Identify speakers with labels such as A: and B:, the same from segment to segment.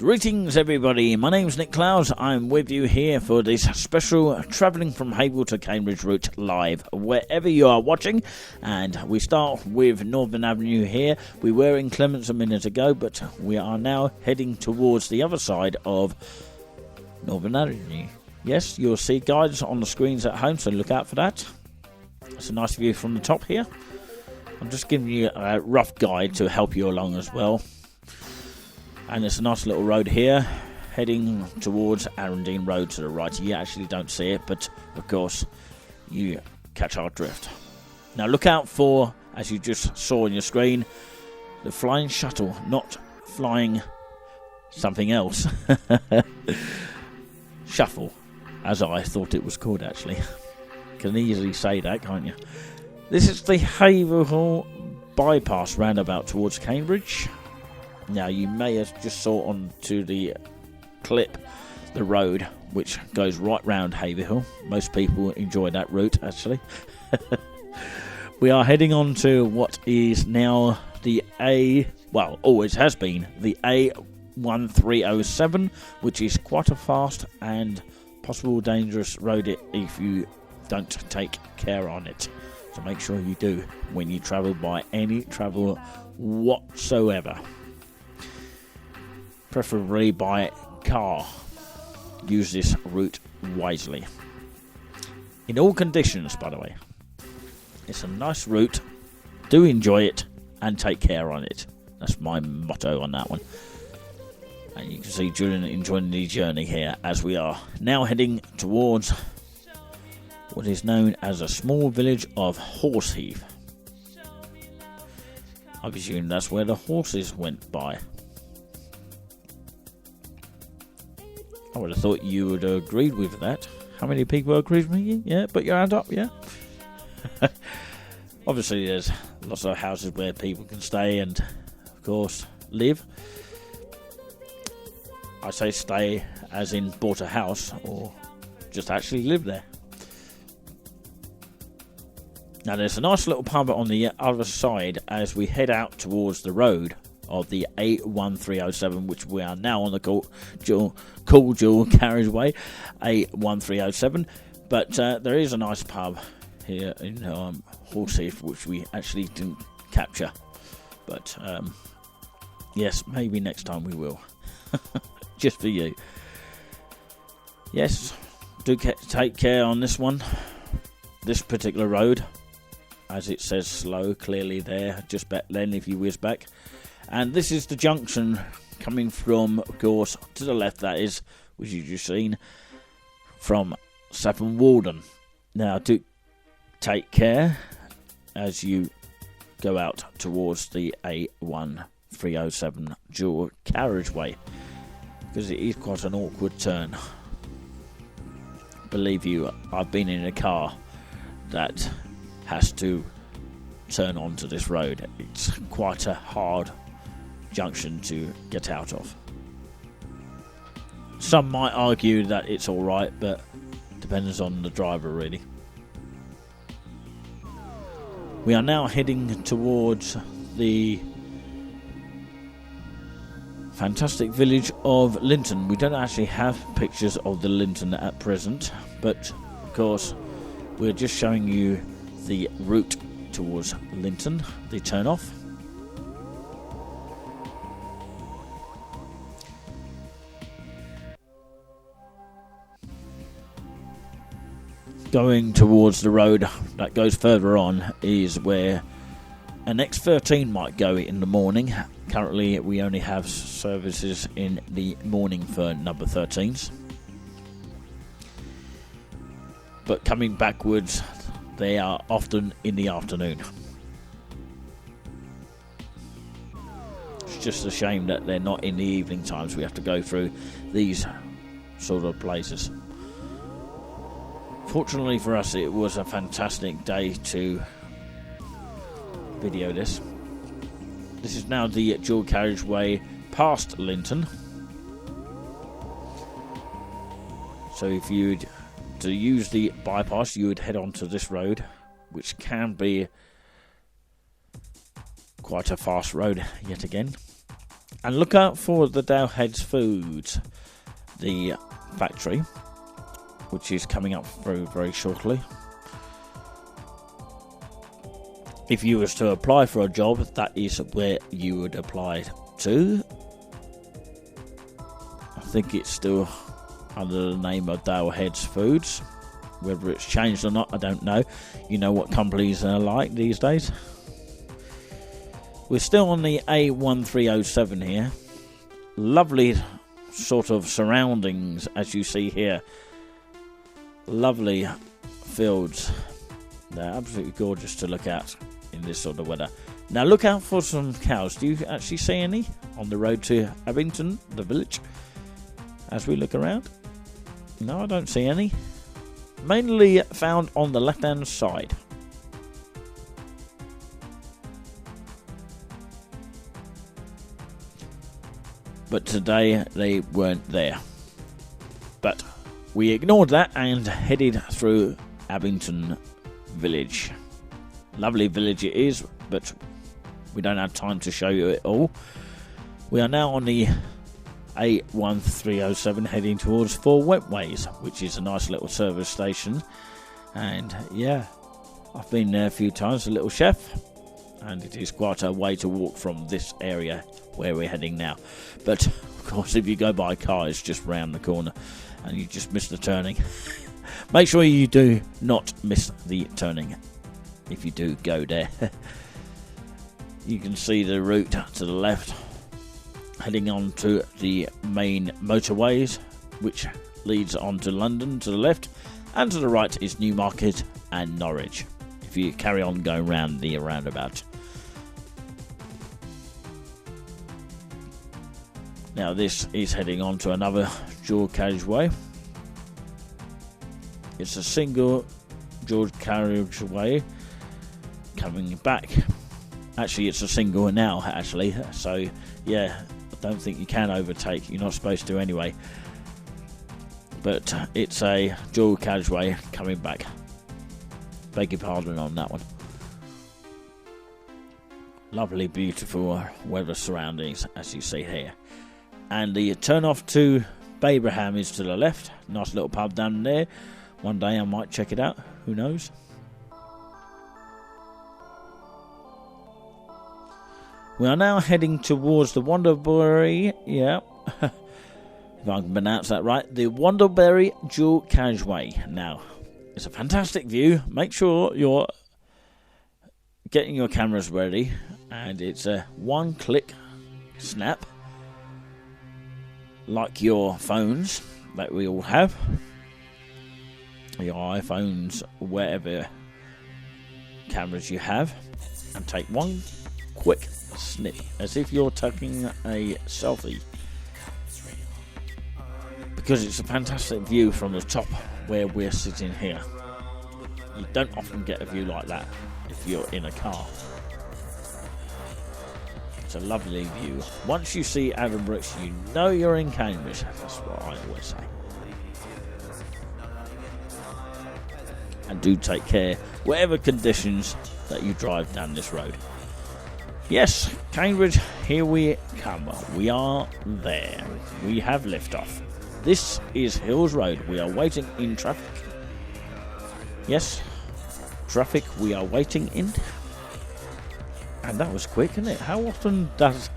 A: Greetings everybody, my name's Nick Clowes. I'm with you here for this special Travelling from Haverhill to Cambridge route live, wherever you are watching. And we start with Northern Avenue here. We were in Clements a minute ago, but we are now heading towards the other side of Northern Avenue. Yes, you'll see guides on the screens at home, so look out for that. It's a nice view from the top here. I'm just giving you a rough guide to help you along as well. And there's a nice little road here, heading towards Arundine Road to the right. You actually don't see it, but of course you catch our drift. Now look out for, as you just saw on your screen, the flying shuttle, not flying something else. Shuffle, as I thought it was called actually. Can easily say that, can't you? This is the Haverhill bypass roundabout towards Cambridge. Now you may have just saw onto the clip the road which goes right round Haverhill. Most people enjoy that route actually. We are heading on to what is now the always has been the A1307, which is quite a fast and possible dangerous road if you don't take care on it. So make sure you do when you travel by any travel whatsoever. Preferably by car. Use this route wisely. In all conditions, by the way. It's a nice route. Do enjoy it and take care on it. That's my motto on that one. And you can see Julian enjoying the journey here as we are now heading towards what is known as a small village of Horseheath. I presume that's where the horses went by. I would have thought you would have agreed with that. How many people agreed with me? Yeah, put your hand up, yeah. Obviously, there's lots of houses where people can stay and, of course, live. I say stay as in bought a house or just actually live there. Now, there's a nice little pub on the other side as we head out towards the road of the A1307, which we are now on the cool dual carriageway A1307, but there is a nice pub here in Horseheath which we actually didn't capture, but yes, maybe next time we will. Just for you. Yes, do take care on this one, this particular road, as it says slow clearly there just back then if you whiz back. And this is the junction coming from, of course, to the left, that is, which you've just seen, from Saffron Walden. Now, do take care as you go out towards the A1307 dual carriageway, because it is quite an awkward turn. Believe you, I've been in a car that has to turn onto this road. It's quite a hard junction to get out of. Some might argue that it's alright, but depends on the driver really. We are now heading towards the fantastic village of Linton. We don't actually have pictures of the Linton at present, but of course we're just showing you the route towards Linton, the turn off. Going towards the road that goes further on is where an X13 might go in the morning. Currently we only have services in the morning for number 13s. But coming backwards, they are often in the afternoon. It's just a shame that they're not in the evening times. We have to go through these sort of places. Fortunately for us, it was a fantastic day to video this. This is now the dual carriageway past Linton. So if you'd to use the bypass, you would head onto this road, which can be quite a fast road yet again. And look out for the Dowheads Foods, the factory, which is coming up very, very shortly. If you was to apply for a job, that is where you would apply to. I think it's still under the name of Dowheads Foods. Whether it's changed or not, I don't know. You know what companies are like these days. We're still on the A1307 here. Lovely sort of surroundings, as you see here. Lovely fields. They're absolutely gorgeous to look at in this sort of weather. Now look out for some cows. Do you actually see any on the road to Abington, the village, as we look around? No, I don't see any. Mainly found on the left-hand side. But today they weren't there. But we ignored that and headed through Abington village. Lovely village it is, but we don't have time to show you it all. We are now on the A1307 heading towards Four Wentways, which is a nice little service station. And yeah, I've been there a few times, a little chef, and it is quite a way to walk from this area where we're heading now. But of course, if you go by car, it's just round the corner and you just miss the turning. Make sure you do not miss the turning if you do go there. You can see the route to the left heading on to the main motorways, which leads on to London to the left, and to the right is Newmarket and Norwich, if you carry on going round the roundabout. Now this is heading on to another dual carriageway. It's a single dual carriageway coming back. Actually, it's a single now, actually. So, yeah, I don't think you can overtake. You're not supposed to anyway. But it's a dual carriageway coming back. Beg your pardon on that one. Lovely, beautiful weather surroundings, as you see here. And the turn off to Babraham is to the left. Nice little pub down there. One day I might check it out. Who knows? We are now heading towards the Wonderberry. Yeah. If I can pronounce that right. The Wonderberry Dual Carriageway. Now, it's a fantastic view. Make sure you're getting your cameras ready. And it's a one-click snap, like your phones that we all have, your iPhones, whatever cameras you have, and take one quick snip as if you're taking a selfie, because it's a fantastic view from the top where we're sitting here. You don't often get a view like that if you're in a car. It's a lovely view. Once you see Adam Brooks, you know you're in Cambridge. That's what I always say. And do take care, whatever conditions, that you drive down this road. Yes, Cambridge, here we come. We are there. We have liftoff. This is Hills Road. We are waiting in traffic. Yes, traffic we are waiting in. And that was quick, isn't it? How often does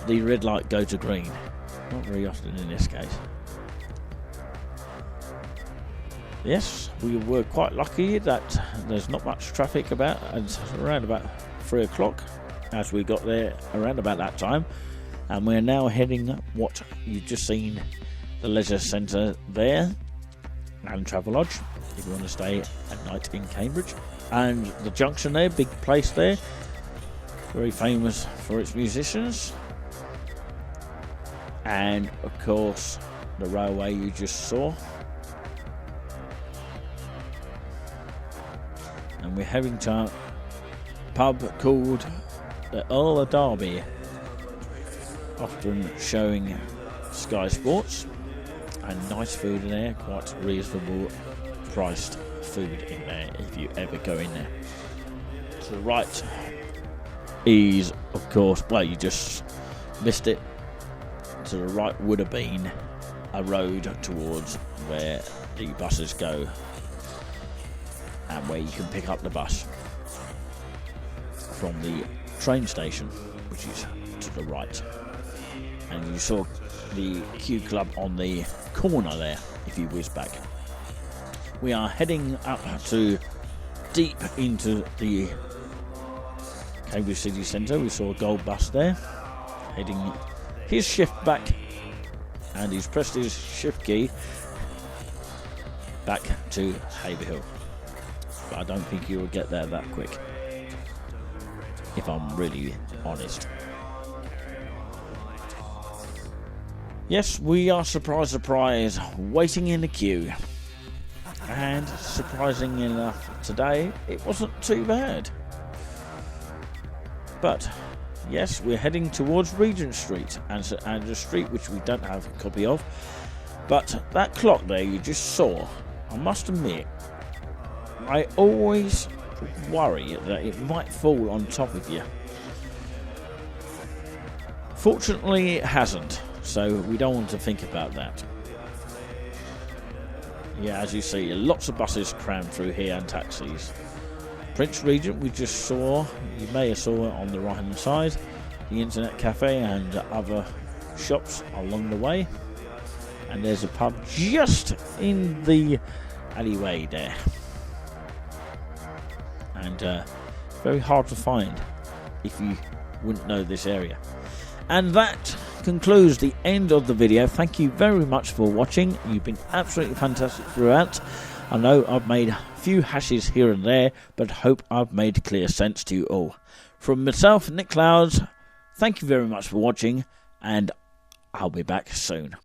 A: the red light go to green? Not very often in this case. Yes, we were quite lucky that there's not much traffic about. It's around about 3 o'clock as we got there around about that time. And we're now heading what you've just seen, the leisure centre there and Travelodge, if you want to stay at night in Cambridge. And the junction there, big place there, very famous for its musicians. And of course the railway you just saw. And we're heading to a pub called the Earl of Derby, often showing Sky Sports, and nice food in there, quite reasonable priced food in there if you ever go in there. To the right is, of course, well, you just missed it, to the right would have been a road towards where the buses go and where you can pick up the bus from the train station, which is to the right. And you saw the Q Club on the corner there if you whiz back. We are heading up to deep into the Cambridge City Centre. We saw a gold bus there heading his shift back, and he's pressed his shift key back to Haverhill. But I don't think he will get there that quick, if I'm really honest. Yes, we are surprise, waiting in the queue. And surprisingly enough, today it wasn't too bad. But yes, we're heading towards Regent Street, and a street which we don't have a copy of. But that clock there you just saw, I must admit, I always worry that it might fall on top of you. Fortunately, it hasn't, so we don't want to think about that. Yeah, as you see, lots of buses crammed through here and taxis. Prince Regent we just saw, you may have saw it on the right hand side, the internet cafe and other shops along the way. And there's a pub just in the alleyway there. And very hard to find if you wouldn't know this area. And that concludes the end of the video. Thank you very much for watching. You've been absolutely fantastic throughout. I know I've made a few hashes here and there, but hope I've made clear sense to you all. From myself, Nick Clouds, thank you very much for watching, and I'll be back soon.